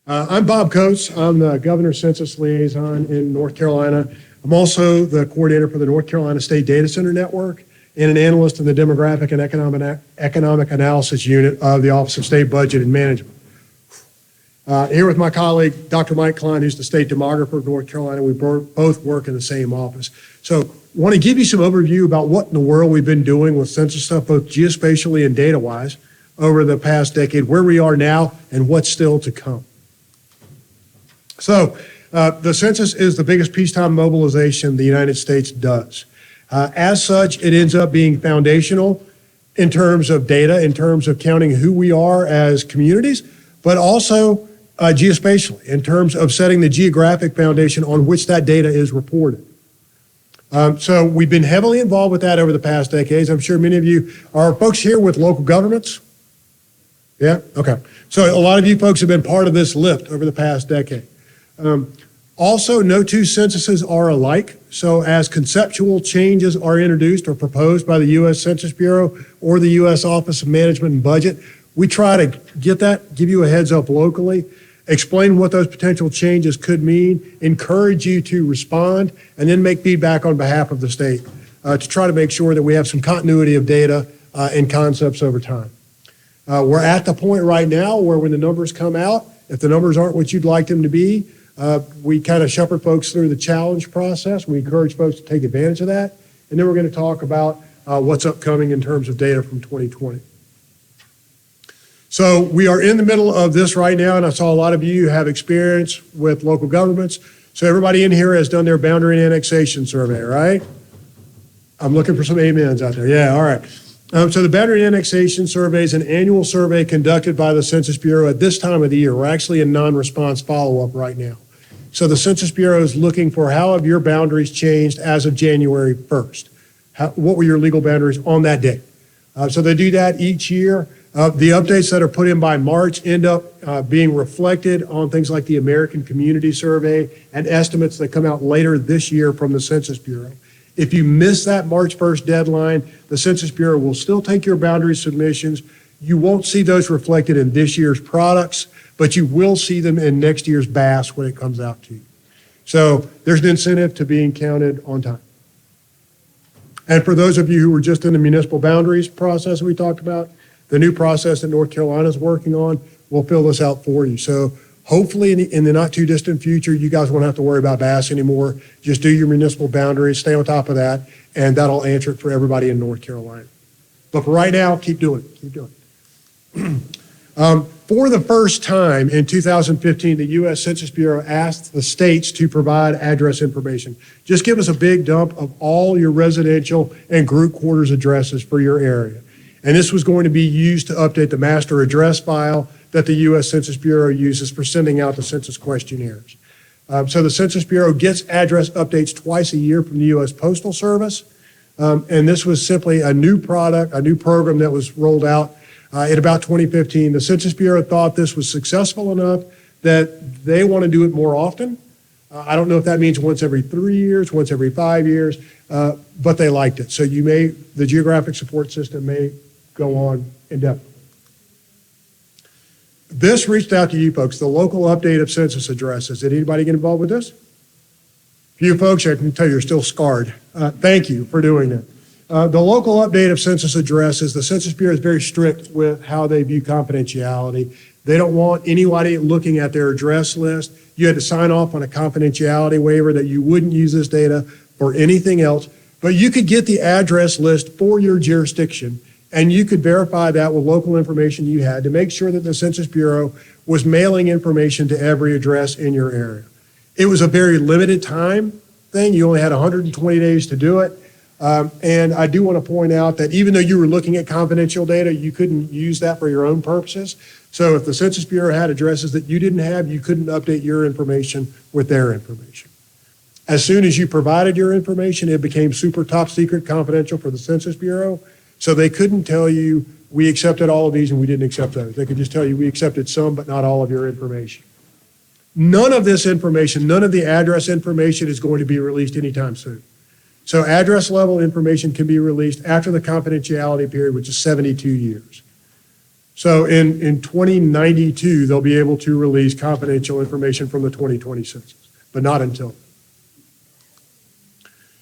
I'm Bob Coates. I'm the Governor's Census Liaison in North Carolina. I'm also the coordinator for the North Carolina State Data Center Network and an analyst in the Demographic and Economic Analysis Unit of the Office of State Budget and Management. Here with my colleague, Dr. Mike Klein, who's the state demographer of North Carolina. We both work in the same office. So want to give you some overview about what in the world we've been doing with census stuff, both geospatially and data-wise, over the past decade, where we are now, and what's still to come. So the census is the biggest peacetime mobilization the United States does. As such, it ends up being foundational in terms of data, in terms of counting who we are as communities, but also geospatially, in terms of setting the geographic foundation on which that data is reported. So we've been heavily involved with that over the past decades. I'm sure many of you are folks here with local governments. Yeah, okay. So a lot of you folks have been part of this lift over the past decade. Also, no two censuses are alike. So as conceptual changes are introduced or proposed by the U.S. Census Bureau or the U.S. Office of Management and Budget, we try to get that, give you a heads up locally, explain what those potential changes could mean, encourage you to respond, and then make feedback on behalf of the state to try to make sure that we have some continuity of data and concepts over time. We're at the point right now where when the numbers come out, if the numbers aren't what you'd like them to be, we kind of shepherd folks through the challenge process. We encourage folks to take advantage of that. And then we're going to talk about what's upcoming in terms of data from 2020. So we are in the middle of this right now, and I saw a lot of you have experience with local governments. So everybody in here has done their boundary and annexation survey, right? I'm looking for some amens out there. Yeah, all right. So the boundary and annexation survey is an annual survey conducted by the Census Bureau at this time of the year. We're actually in non-response follow-up right now. So the Census Bureau is looking for how have your boundaries changed as of January 1st? What were your legal boundaries on that day? So they do that each year. The updates that are put in by March end up being reflected on things like the American Community Survey and estimates that come out later this year from the Census Bureau. If you miss that March 1st deadline, the Census Bureau will still take your boundary submissions. You won't see those reflected in this year's products, but you will see them in next year's BAS when it comes out to you. So there's an incentive to being counted on time. And for those of you who were just in the municipal boundaries process we talked about, the new process that North Carolina is working on will fill this out for you. So hopefully in the not too distant future, you guys won't have to worry about BAS anymore. Just do your municipal boundaries, stay on top of that, and that'll answer it for everybody in North Carolina. But for right now, keep doing it. For the first time in 2015, the U.S. Census Bureau asked the states to provide address information. Just give us a big dump of all your residential and group quarters addresses for your area. And this was going to be used to update the master address file that the U.S. Census Bureau uses for sending out the census questionnaires. So the Census Bureau gets address updates twice a year from the U.S. Postal Service. And this was simply a new product, a new program that was rolled out in about 2015. The Census Bureau thought this was successful enough that they want to do it more often. I don't know if that means once every 3 years, once every 5 years, but they liked it. So the geographic support system may go on indefinitely. This reached out to you folks, the local update of census addresses. Did anybody get involved with this? For you folks, I can tell you're still scarred. Thank you for doing that. The local update of census addresses, the Census Bureau is very strict with how they view confidentiality. They don't want anybody looking at their address list. You had to sign off on a confidentiality waiver that you wouldn't use this data for anything else, but you could get the address list for your jurisdiction, and you could verify that with local information you had to make sure that the Census Bureau was mailing information to every address in your area. It was a very limited time thing. You only had 120 days to do it. And I do want to point out that even though you were looking at confidential data, you couldn't use that for your own purposes. So if the Census Bureau had addresses that you didn't have, you couldn't update your information with their information. As soon as you provided your information, it became super top secret confidential for the Census Bureau. So they couldn't tell you, we accepted all of these and we didn't accept those. They could just tell you, we accepted some, but not all of your information. None of this information, none of the address information is going to be released anytime soon. So address level information can be released after the confidentiality period, which is 72 years. So in 2092, they'll be able to release confidential information from the 2020 census, but not until.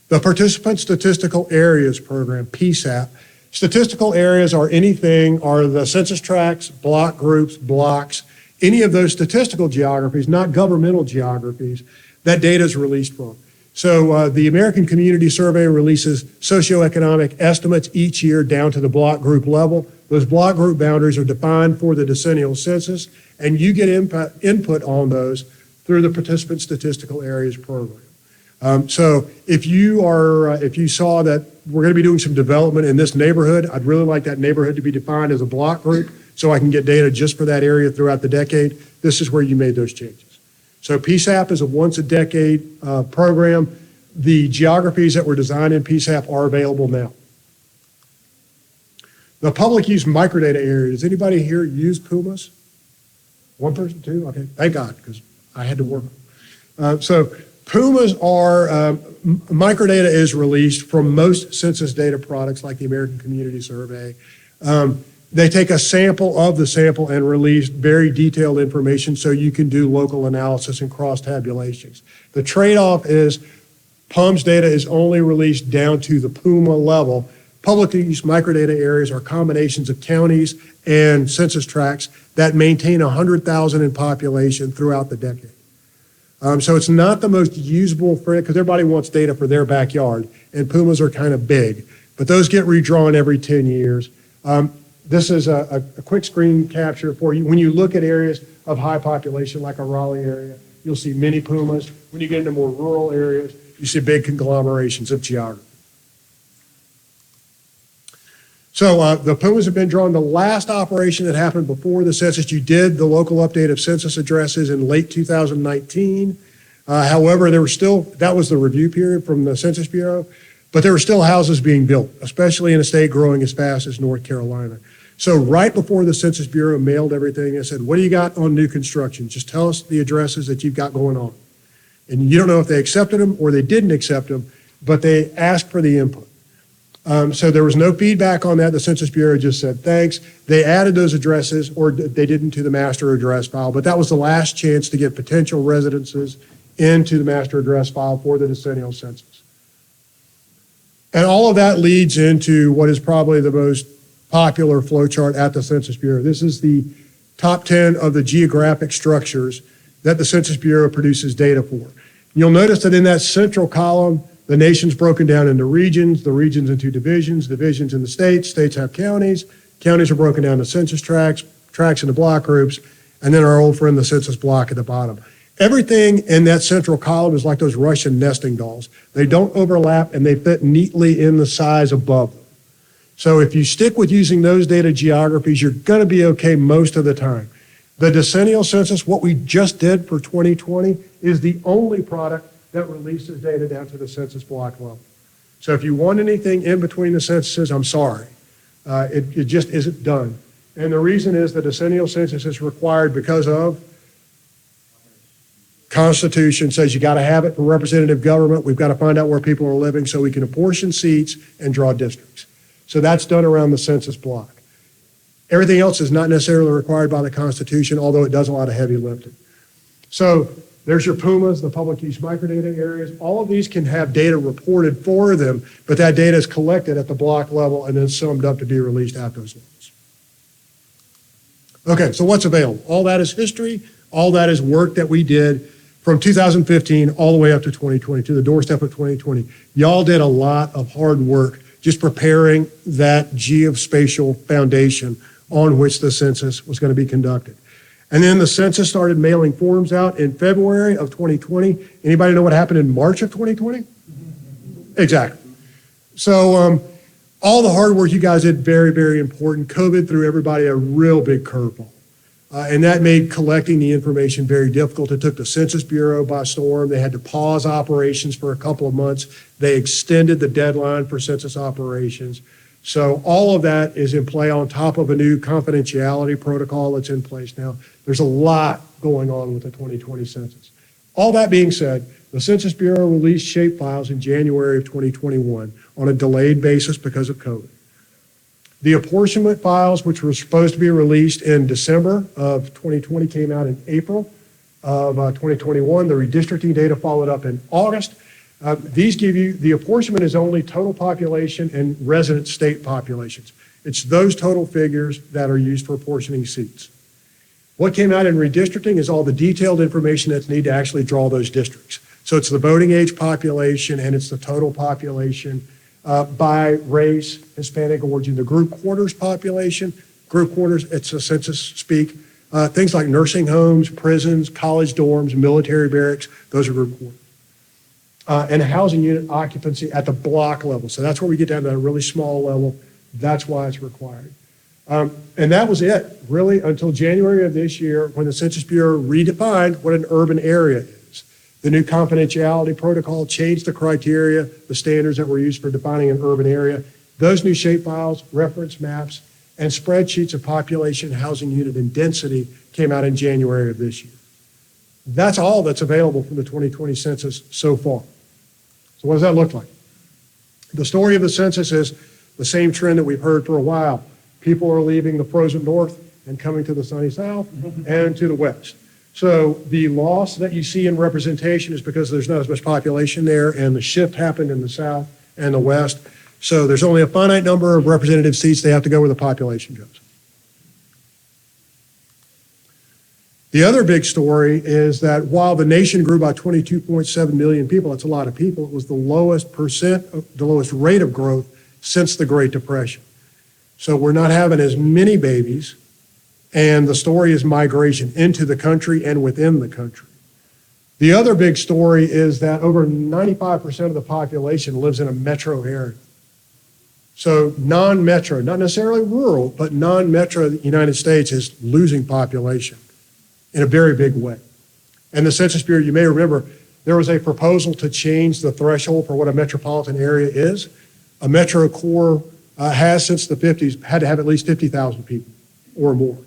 The Participant Statistical Areas Program, PSAP. Statistical areas are the census tracts, block groups, blocks, any of those statistical geographies, not governmental geographies, that data is released from. So the American Community Survey releases socioeconomic estimates each year down to the block group level. Those block group boundaries are defined for the decennial census, and you get input on those through the Participant Statistical Areas Program. So if you saw that we're going to be doing some development in this neighborhood, I'd really like that neighborhood to be defined as a block group so I can get data just for that area throughout the decade. This is where you made those changes. So PSAP is a once-a-decade program. The geographies that were designed in PSAP are available now. The public use microdata area. Does anybody here use PUMAs? One person, two? Okay, thank God, because I had to work. So PUMAs are, microdata is released from most census data products like the American Community Survey. They take a sample of the sample and release very detailed information so you can do local analysis and cross tabulations. The trade-off is PUMS data is only released down to the PUMA level. Public use microdata areas are combinations of counties and census tracts that maintain 100,000 in population throughout the decade. So it's not the most usable for it because everybody wants data for their backyard, and PUMAs are kind of big, but those get redrawn every 10 years. This is a quick screen capture for you. When you look at areas of high population like a Raleigh area, you'll see many PUMAs. When you get into more rural areas, you see big conglomerations of geography. So the PUMAs have been drawn. The last operation that happened before the census, you did the local update of census addresses in late 2019. However, that was the review period from the Census Bureau, but there were still houses being built, especially in a state growing as fast as North Carolina. So right before the Census Bureau mailed everything, I said, what do you got on new construction? Just tell us the addresses that you've got going on. And you don't know if they accepted them or they didn't accept them, but they asked for the input. So there was no feedback on that. The Census Bureau just said, thanks. They added those addresses, or they didn't, to the master address file, but that was the last chance to get potential residences into the master address file for the decennial census. And all of that leads into what is probably the most popular flowchart at the Census Bureau. This is the top 10 of the geographic structures that the Census Bureau produces data for. You'll notice that in that central column, the nation's broken down into regions, the regions into divisions, divisions into states, states have counties, counties are broken down to census tracts, tracts into block groups, and then our old friend, the census block at the bottom. Everything in that central column is like those Russian nesting dolls. They don't overlap and they fit neatly in the size above them. So if you stick with using those data geographies, you're gonna be okay most of the time. The decennial census, what we just did for 2020, is the only product that releases data down to the census block level. So if you want anything in between the censuses, I'm sorry. It just isn't done. And the reason is the decennial census is required because of Constitution says you got to have it for representative government. We've got to find out where people are living so we can apportion seats and draw districts. So that's done around the census block. Everything else is not necessarily required by the Constitution, although it does a lot of heavy lifting. So there's your PUMAs, the public use microdata areas. All of these can have data reported for them, but that data is collected at the block level and then summed up to be released at those levels. Okay, so what's available? All that is history. All that is work that we did from 2015 all the way up to 2020, to the doorstep of 2020. Y'all did a lot of hard work just preparing that geospatial foundation on which the census was going to be conducted. And then the census started mailing forms out in February of 2020. Anybody know what happened in March of 2020? Exactly. So all the hard work you guys did, very, very important. COVID threw everybody a real big curveball. And that made collecting the information very difficult. It took the Census Bureau by storm. They had to pause operations for a couple of months. They extended the deadline for census operations. So all of that is in play on top of a new confidentiality protocol that's in place now. There's a lot going on with the 2020 census. All that being said, the Census Bureau released shape files in January of 2021 on a delayed basis because of COVID. The apportionment files, which were supposed to be released in December of 2020, came out in April of 2021. The redistricting data followed up in August. These give you, the apportionment is only total population and resident state populations. It's those total figures that are used for apportioning seats. What came out in redistricting is all the detailed information that's needed to actually draw those districts. So it's the voting age population and it's the total population by race, Hispanic origin, the group quarters population. Group quarters, it's a census speak. Things like nursing homes, prisons, college dorms, military barracks, those are group quarters. And housing unit occupancy at the block level. So that's where we get down to a really small level. That's why it's required. And that was it, really, until January of this year when the Census Bureau redefined what an urban area is. The new confidentiality protocol changed the criteria, the standards that were used for defining an urban area. Those new shapefiles, reference maps, and spreadsheets of population, housing unit, and density came out in January of this year. That's all that's available from the 2020 census so far. So what does that look like? The story of the census is the same trend that we've heard for a while. People are leaving the frozen north and coming to the sunny south and to the west. So the loss that you see in representation is because there's not as much population there, and the shift happened in the south and the west. So there's only a finite number of representative seats. They have to go where the population goes. The other big story is that while the nation grew by 22.7 million people, that's a lot of people, it was the lowest rate of growth since the Great Depression. So we're not having as many babies, and the story is migration into the country and within the country. The other big story is that over 95% of the population lives in a metro area. So non-metro, not necessarily rural, but non-metro United States is losing population in a very big way. And the Census Bureau, you may remember, there was a proposal to change the threshold for what a metropolitan area is. A metro core has since the 50s had to have at least 50,000 people or more.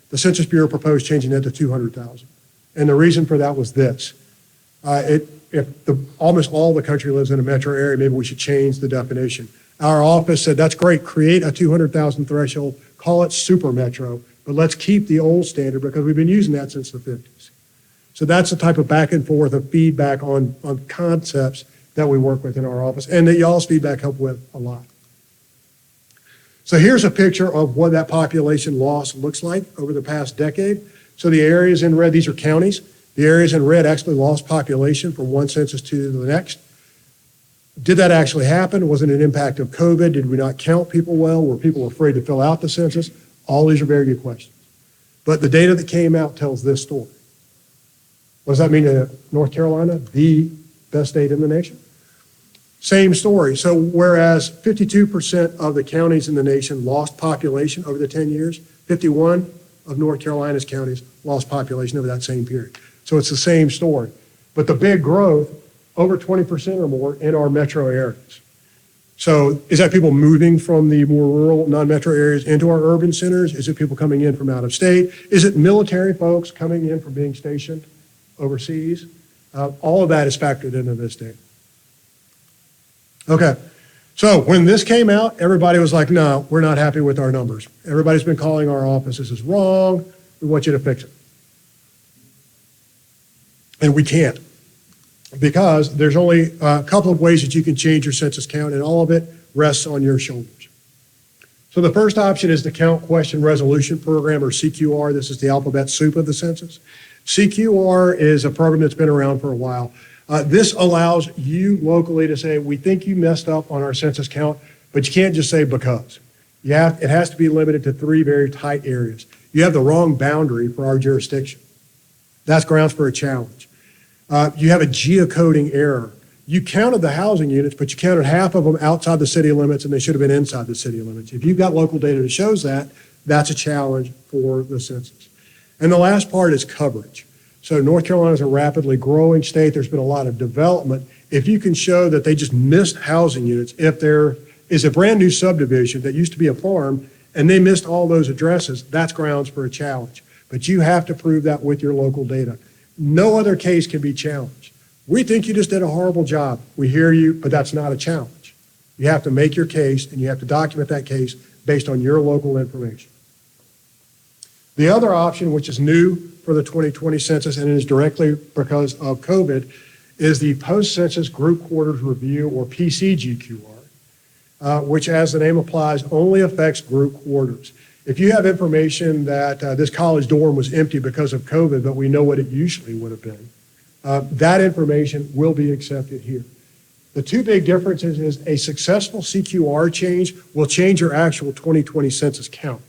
The Census Bureau proposed changing that to 200,000. And the reason for that was this. Almost all the country lives in a metro area, maybe we should change the definition. Our office said, that's great, create a 200,000 threshold, call it super metro, but let's keep the old standard because we've been using that since the 50s. So that's the type of back and forth of feedback on concepts that we work with in our office and that y'all's feedback help with a lot. So here's a picture of what that population loss looks like over the past decade. So the areas in red, these are counties. The areas in red actually lost population from one census to the next. Did that actually happen? Was it an impact of COVID? Did we not count people well? Were people afraid to fill out the census? All these are very good questions. But the data that came out tells this story. What does that mean to North Carolina? The best state in the nation? Same story. So whereas 52% of the counties in the nation lost population over the 10 years, 51 of North Carolina's counties lost population over that same period. So it's the same story. But the big growth, over 20% or more in our metro areas. So is that people moving from the more rural, non-metro areas into our urban centers? Is it people coming in from out of state? Is it military folks coming in from being stationed overseas? All of that is factored into this data. Okay, so when this came out, everybody was like, no, we're not happy with our numbers. Everybody's been calling our office, this is wrong, we want you to fix it. And we can't, because there's only a couple of ways that you can change your census count, and all of it rests on your shoulders. So the first option is the Count Question Resolution Program, or CQR. This is the alphabet soup of the census. CQR is a program that's been around for a while. This allows you locally to say, we think you messed up on our census count, but you can't just say because. It has to be limited to 3 very tight areas. You have the wrong boundary for our jurisdiction. That's grounds for a challenge. You have a geocoding error. You counted the housing units, but you counted half of them outside the city limits, and they should have been inside the city limits. If you've got local data that shows that, that's a challenge for the census. And the last part is coverage. So North Carolina is a rapidly growing state. There's been a lot of development. If you can show that they just missed housing units, if there is a brand new subdivision that used to be a farm and they missed all those addresses, that's grounds for a challenge. But you have to prove that with your local data. No other case can be challenged. We think you just did a horrible job. We hear you, but that's not a challenge. You have to make your case and you have to document that case based on your local information. The other option, which is new for the 2020 census and is directly because of COVID, is the Post-Census Group Quarters Review, or PCGQR, which, as the name applies, only affects group quarters. If you have information that this college dorm was empty because of COVID, but we know what it usually would have been, that information will be accepted here. The two big differences is a successful CQR change will change your actual 2020 census count.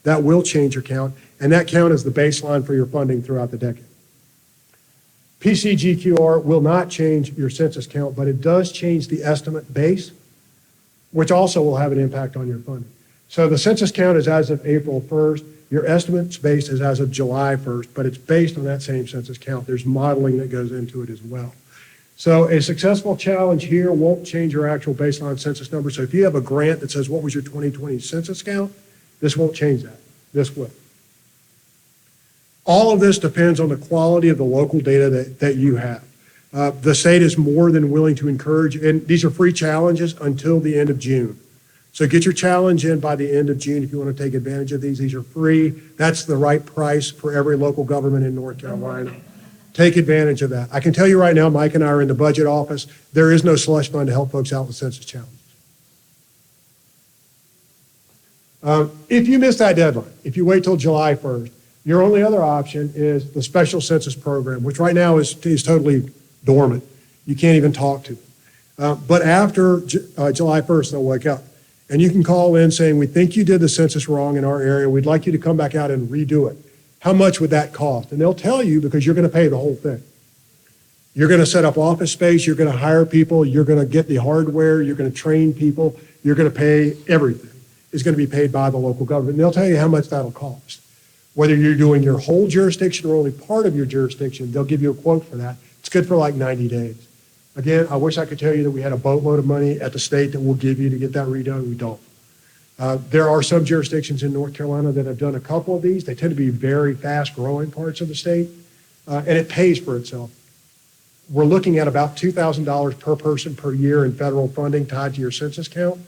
That will change your count, and that count is the baseline for your funding throughout the decade. PCGQR will not change your census count, but it does change the estimate base, which also will have an impact on your funding. So the census count is as of April 1st. Your estimates base is as of July 1st, but it's based on that same census count. There's modeling that goes into it as well. So a successful challenge here won't change your actual baseline census number. So if you have a grant that says, what was your 2020 census count? This won't change that. This will. All of this depends on the quality of the local data that you have. The state is more than willing to encourage, and these are free challenges until the end of June. So get your challenge in by the end of June if you want to take advantage of these. These are free. That's the right price for every local government in North Carolina. Take advantage of that. I can tell you right now, Mike and I are in the budget office. There is no slush fund to help folks out with census challenges. If you miss that deadline, if you wait till July 1st, your only other option is the special census program, which right now is totally dormant. You can't even talk to them. But after July 1st, they'll wake up. And you can call in saying, we think you did the census wrong in our area. We'd like you to come back out and redo it. How much would that cost? And they'll tell you, because you're going to pay the whole thing. You're going to set up office space. You're going to hire people. You're going to get the hardware. You're going to train people. You're going to pay everything. Is going to be paid by the local government. And they'll tell you how much that'll cost. Whether you're doing your whole jurisdiction or only part of your jurisdiction, they'll give you a quote for that. It's good for like 90 days. Again, I wish I could tell you that we had a boatload of money at the state that we'll give you to get that redone. We don't. There are some jurisdictions in North Carolina that have done a couple of these. They tend to be very fast-growing parts of the state, and it pays for itself. We're looking at about $2,000 per person per year in federal funding tied to your census count.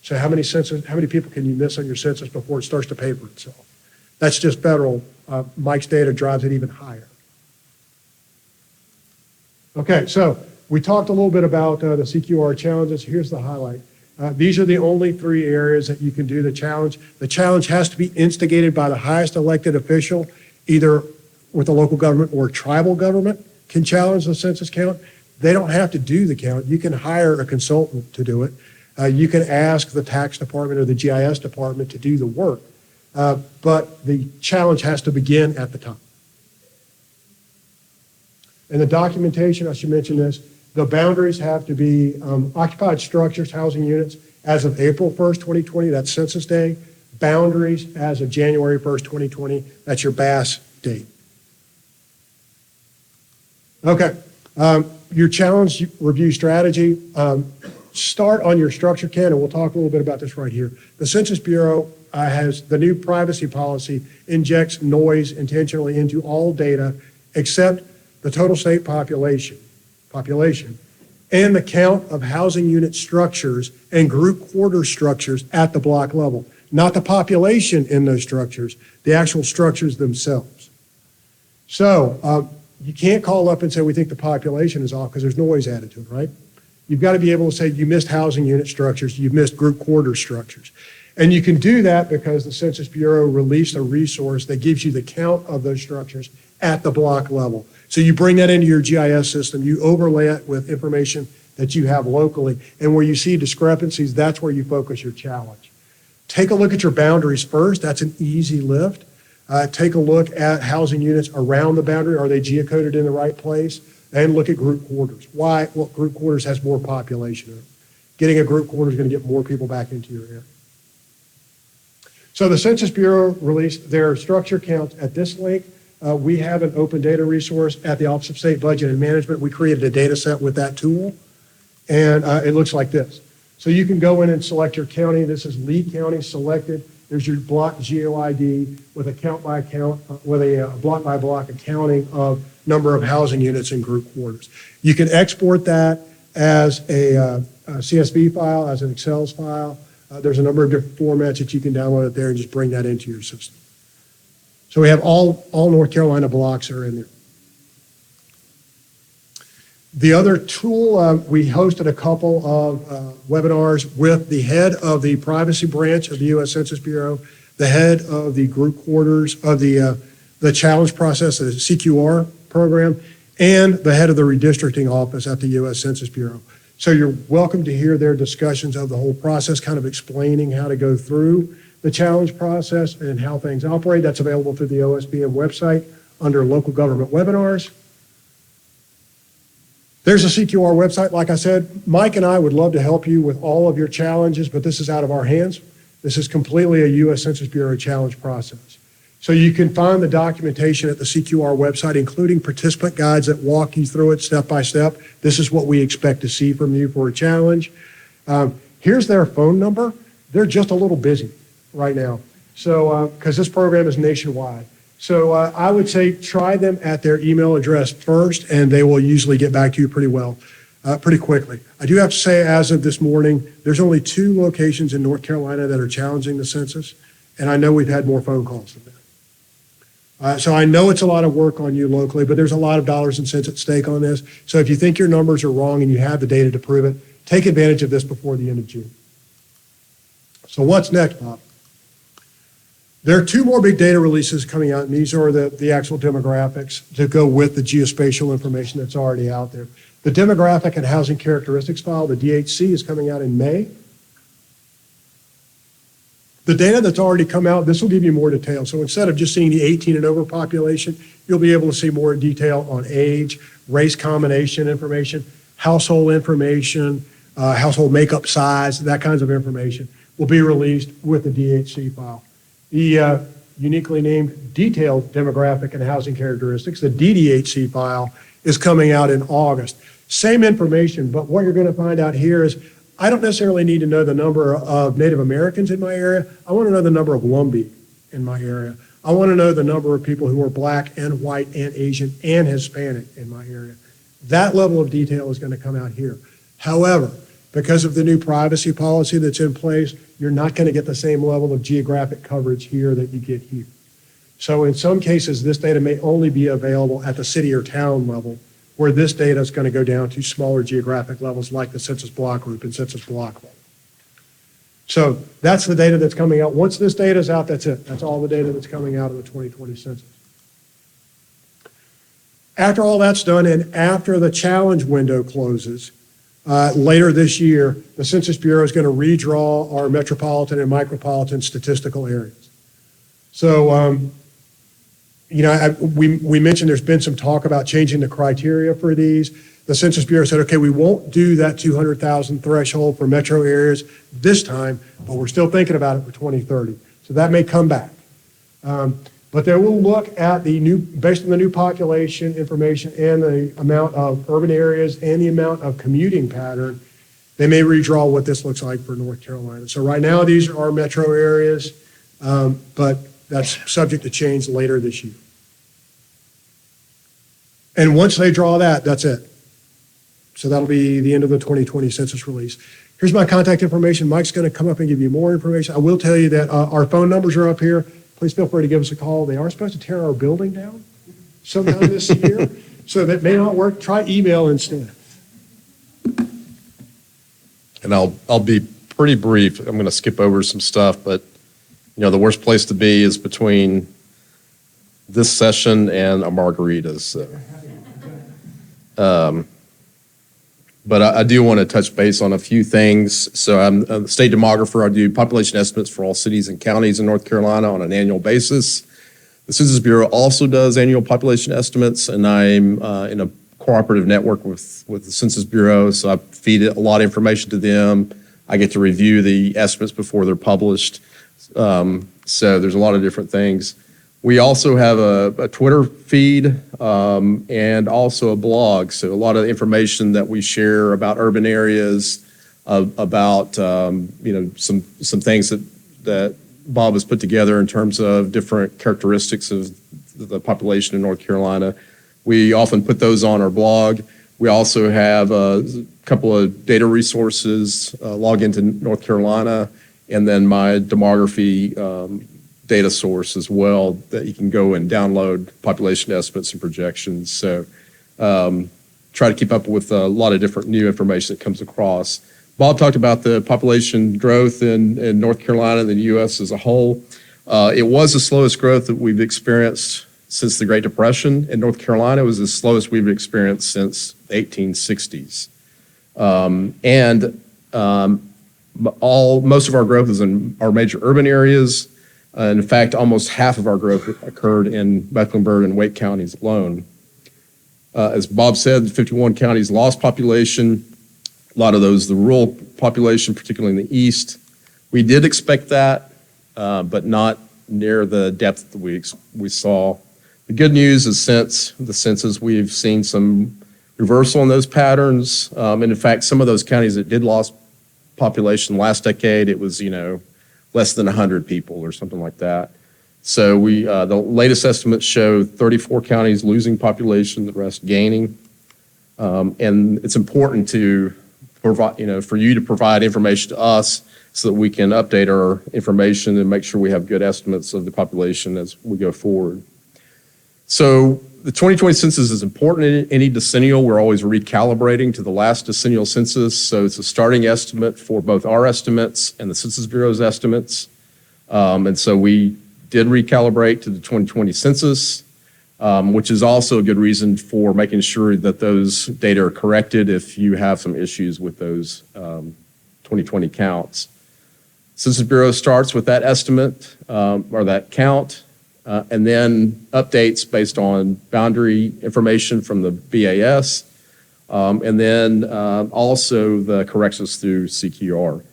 So how many people can you miss on your census before it starts to pay for itself? That's just federal. Mike's data drives it even higher. Okay, so we talked a little bit about the CQR challenges. Here's the highlight. These are the only three areas that you can do the challenge. The challenge has to be instigated by the highest elected official, either with a local government or tribal government can challenge the census count. They don't have to do the count. You can hire a consultant to do it. You can ask the tax department or the GIS department to do the work, but the challenge has to begin at the top. And the documentation, I should mention this, the boundaries have to be occupied structures, housing units, as of April 1st, 2020, that's census day. Boundaries as of January 1st, 2020, that's your BAS date. Okay, your challenge review strategy. Start on your structure count, and we'll talk a little bit about this right here. The Census Bureau has the new privacy policy injects noise intentionally into all data except the total state population, and the count of housing unit structures and group quarter structures at the block level, not the population in those structures, the actual structures themselves. So you can't call up and say, we think the population is off because there's noise added to it, right? You've got to be able to say you missed housing unit structures, you've missed group quarter structures. And you can do that because the Census Bureau released a resource that gives you the count of those structures at the block level. So you bring that into your GIS system, you overlay it with information that you have locally, and where you see discrepancies, that's where you focus your challenge. Take a look at your boundaries first. That's an easy lift. Take a look at housing units around the boundary. Are they geocoded in the right place? And look at group quarters. Why? Well, group quarters has more population in it. Getting a group quarter is going to get more people back into your area. So the Census Bureau released their structure counts at this link. We have an open data resource at the Office of State Budget and Management. We created a data set with that tool, and it looks like this. So you can go in and select your county. This is Lee County selected. There's your block GOID with a count by count, with a block by block accounting of number of housing units and group quarters. You can export that as a CSV file, as an Excel file. There's a number of different formats that you can download it there and just bring that into your system. So we have all North Carolina blocks are in there. The other tool, we hosted a couple of webinars with the head of the privacy branch of the U.S. Census Bureau, the head of the group quarters of the challenge process, the CQR program, and the head of the redistricting office at the U.S. Census Bureau. So you're welcome to hear their discussions of the whole process, kind of explaining how to go through the challenge process and how things operate. That's available through the OSBM website under local government webinars. There's a CQR website. Like I said, Mike and I would love to help you with all of your challenges, but this is out of our hands. This is completely a U.S. Census Bureau challenge process. So you can find the documentation at the CQR website, including participant guides that walk you through it step by step. This is what we expect to see from you for a challenge. Here's their phone number. They're just a little busy right now, so because this program is nationwide. So I would say try them at their email address first, and they will usually get back to you pretty quickly. I do have to say, as of this morning, there's only 2 locations in North Carolina that are challenging the census, and I know we've had more phone calls than that. So I know it's a lot of work on you locally, but there's a lot of dollars and cents at stake on this. So if you think your numbers are wrong and you have the data to prove it, take advantage of this before the end of June. So what's next, Bob? There are 2 more big data releases coming out, and these are the actual demographics to go with the geospatial information that's already out there. The demographic and housing characteristics file, the DHC, is coming out in May. The data that's already come out, this will give you more detail. So instead of just seeing the 18 and over population, you'll be able to see more detail on age, race combination information, household information, household makeup size, that kinds of information will be released with the DHC file. The uniquely named detailed demographic and housing characteristics, the DDHC file, is coming out in August. Same information, but what you're going to find out here is I don't necessarily need to know the number of Native Americans in my area. I want to know the number of Lumbee in my area. I want to know the number of people who are Black and white and Asian and Hispanic in my area. That level of detail is going to come out here. However, because of the new privacy policy that's in place, you're not going to get the same level of geographic coverage here that you get here. So in some cases, this data may only be available at the city or town level, where this data is going to go down to smaller geographic levels like the census block group and census block level. So that's the data that's coming out. Once this data is out, that's it. That's all the data that's coming out of the 2020 census. After all that's done and after the challenge window closes, later this year, the Census Bureau is going to redraw our metropolitan and micropolitan statistical areas. So, we mentioned there's been some talk about changing the criteria for these. The Census Bureau said, okay, we won't do that 200,000 threshold for metro areas this time, but we're still thinking about it for 2030. So that may come back. But they will look at based on the new population information and the amount of urban areas and the amount of commuting pattern, they may redraw what this looks like for North Carolina. So right now, these are our metro areas, but that's subject to change later this year. And once they draw that, that's it. So that'll be the end of the 2020 census release. Here's my contact information. Mike's going to come up and give you more information. I will tell you that our phone numbers are up here. Please feel free to give us a call. They are supposed to tear our building down sometime this year, so that may not work. Try email instead. And I'll be pretty brief. I'm going to skip over some stuff, but the worst place to be is between this session and a margaritas. So. But I do want to touch base on a few things. So I'm a state demographer. I do population estimates for all cities and counties in North Carolina on an annual basis. The Census Bureau also does annual population estimates, and I'm in a cooperative network with the Census Bureau, so I feed a lot of information to them. I get to review the estimates before they're published. So there's a lot of different things. We also have a Twitter feed and also a blog. So a lot of information that we share about urban areas, about some things that Bob has put together in terms of different characteristics of the population in North Carolina. We often put those on our blog. We also have a couple of data resources, Log into North Carolina and then my demography data source as well that you can go and download population estimates and projections. So try to keep up with a lot of different new information that comes across. Bob talked about the population growth in North Carolina and the U.S. as a whole. It was the slowest growth that we've experienced since the Great Depression. In North Carolina, it was the slowest we've experienced since the 1860s. Most of our growth is in our major urban areas. In fact, almost half of our growth occurred in Mecklenburg and Wake counties alone. As Bob said, 51 counties lost population. A lot of those, the rural population, particularly in the east. We did expect that, but not near the depth that we saw. The good news is since the census, we've seen some reversal in those patterns. And in fact, some of those counties that did lose population last decade, it was, less than 100 people or something like that. So the latest estimates show 34 counties losing population, the rest gaining. And it's important to provide, for you to provide information to us so that we can update our information and make sure we have good estimates of the population as we go forward. So the 2020 census is important in any decennial. We're always recalibrating to the last decennial census. So it's a starting estimate for both our estimates and the Census Bureau's estimates. And so we did recalibrate to the 2020 census, which is also a good reason for making sure that those data are corrected if you have some issues with those 2020 counts. Census Bureau starts with that estimate or that count. And then updates based on boundary information from the BAS, and then also the corrections through CQR.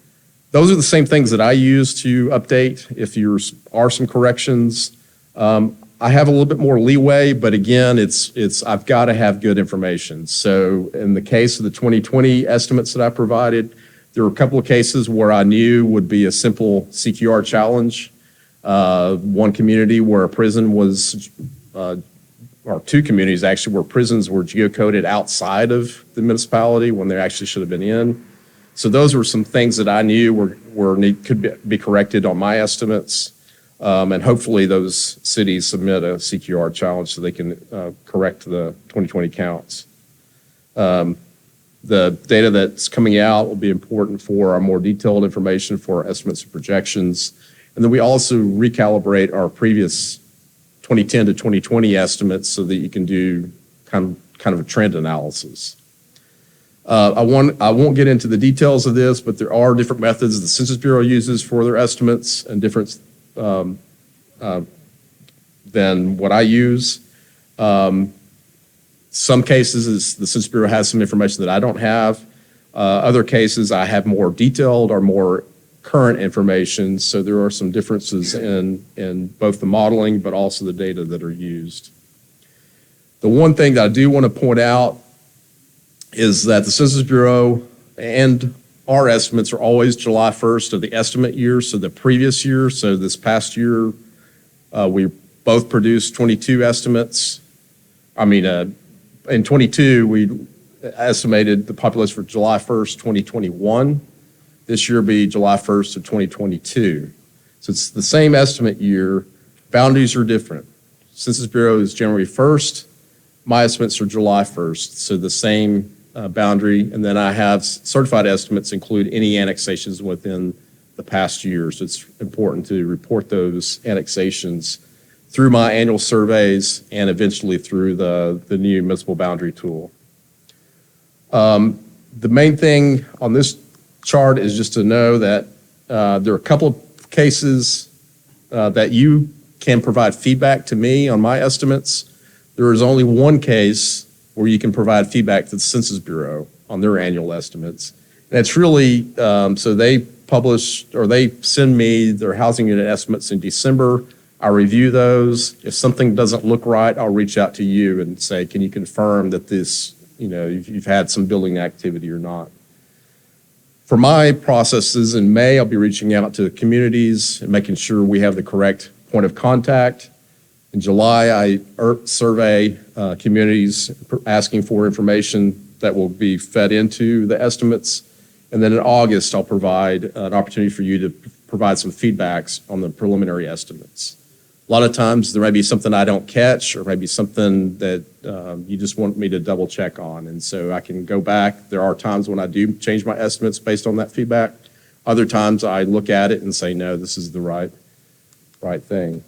Those are the same things that I use to update if there are some corrections. I have a little bit more leeway, but again, I've got to have good information. So in the case of the 2020 estimates that I provided, there were a couple of cases where I knew would be a simple CQR challenge. One community where a prison was, or two communities actually, where prisons were geocoded outside of the municipality when they actually should have been in. So those were some things that I knew could be corrected on my estimates. And hopefully those cities submit a CQR challenge so they can correct the 2020 counts. The data that's coming out will be important for our more detailed information for our estimates and projections. And then we also recalibrate our previous 2010 to 2020 estimates so that you can do kind of a trend analysis. I won't get into the details of this, but there are different methods the Census Bureau uses for their estimates and different than what I use. Some cases the Census Bureau has some information that I don't have. Other cases I have more detailed or more current information, so there are some differences in both the modeling but also the data that are used. The one thing that I do want to point out is that the Census Bureau and our estimates are always July 1st of the estimate year, so the previous year. So this past year, we both produced 22 estimates. In 22, we estimated the population for July 1st, 2021. This year will be July 1st of 2022. So it's the same estimate year. Boundaries are different. Census Bureau is January 1st. My estimates are July 1st, so the same boundary. And then I have certified estimates include any annexations within the past year. So it's important to report those annexations through my annual surveys and eventually through the new municipal boundary tool. The main thing on this chart is just to know that there are a couple of cases that you can provide feedback to me on my estimates. There is only one case where you can provide feedback to the Census Bureau on their annual estimates. And it's really, so they publish or they send me their housing unit estimates in December. I review those. If something doesn't look right, I'll reach out to you and say, can you confirm that this, you've had some building activity or not? For my processes in May, I'll be reaching out to communities and making sure we have the correct point of contact. In July, I survey communities asking for information that will be fed into the estimates. And then in August, I'll provide an opportunity for you to provide some feedbacks on the preliminary estimates. A lot of times there may be something I don't catch or maybe something that you just want me to double check on. And so I can go back. There are times when I do change my estimates based on that feedback. Other times I look at it and say, no, this is the right thing.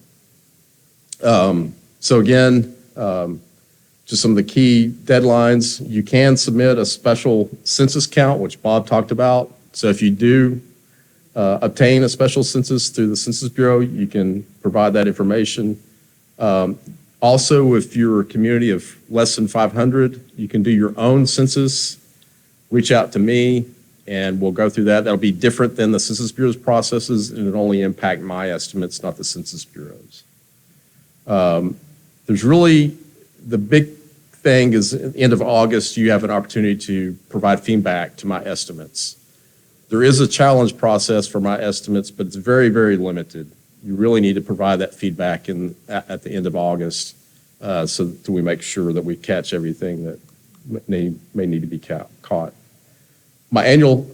So again, just some of the key deadlines. You can submit a special census count, which Bob talked about. So if you do obtain a special census through the Census Bureau, you can provide that information. Also, if you're a community of less than 500, you can do your own census. Reach out to me and we'll go through that. That'll be different than the Census Bureau's processes, and it'll only impact my estimates, not the Census Bureau's. There's really, the big thing is at the end of August, you have an opportunity to provide feedback to my estimates. There is a challenge process for my estimates, but it's very, very limited. You really need to provide that feedback at the end of August so that we make sure that we catch everything that may need to be caught. My annual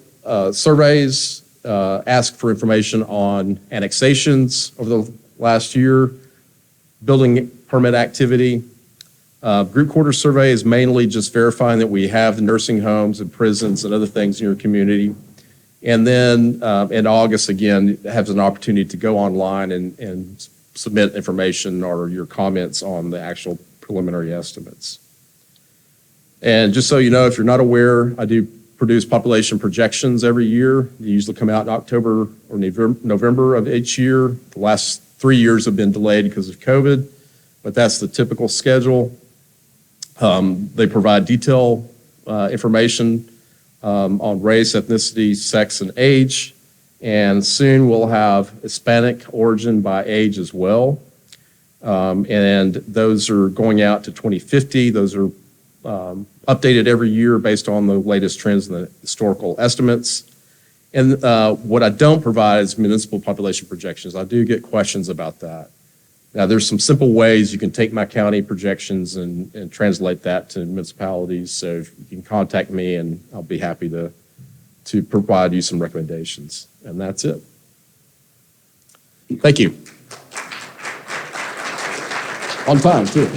surveys ask for information on annexations over the last year, building permit activity. Group quarter survey is mainly just verifying that we have nursing homes and prisons and other things in your community. And then in August, again, has an opportunity to go online and submit information or your comments on the actual preliminary estimates. And just so you know, if you're not aware, I do produce population projections every year. They usually come out in October or November of each year. The last 3 years have been delayed because of COVID, but that's the typical schedule. They provide detailed information on race, ethnicity, sex, and age. And soon we'll have Hispanic origin by age as well. And those are going out to 2050. Those are updated every year based on the latest trends in the historical estimates. And what I don't provide is municipal population projections. I do get questions about that. Now, there's some simple ways you can take my county projections and translate that to municipalities. So you can contact me and I'll be happy to provide you some recommendations. And that's it. Thank you. On time, too.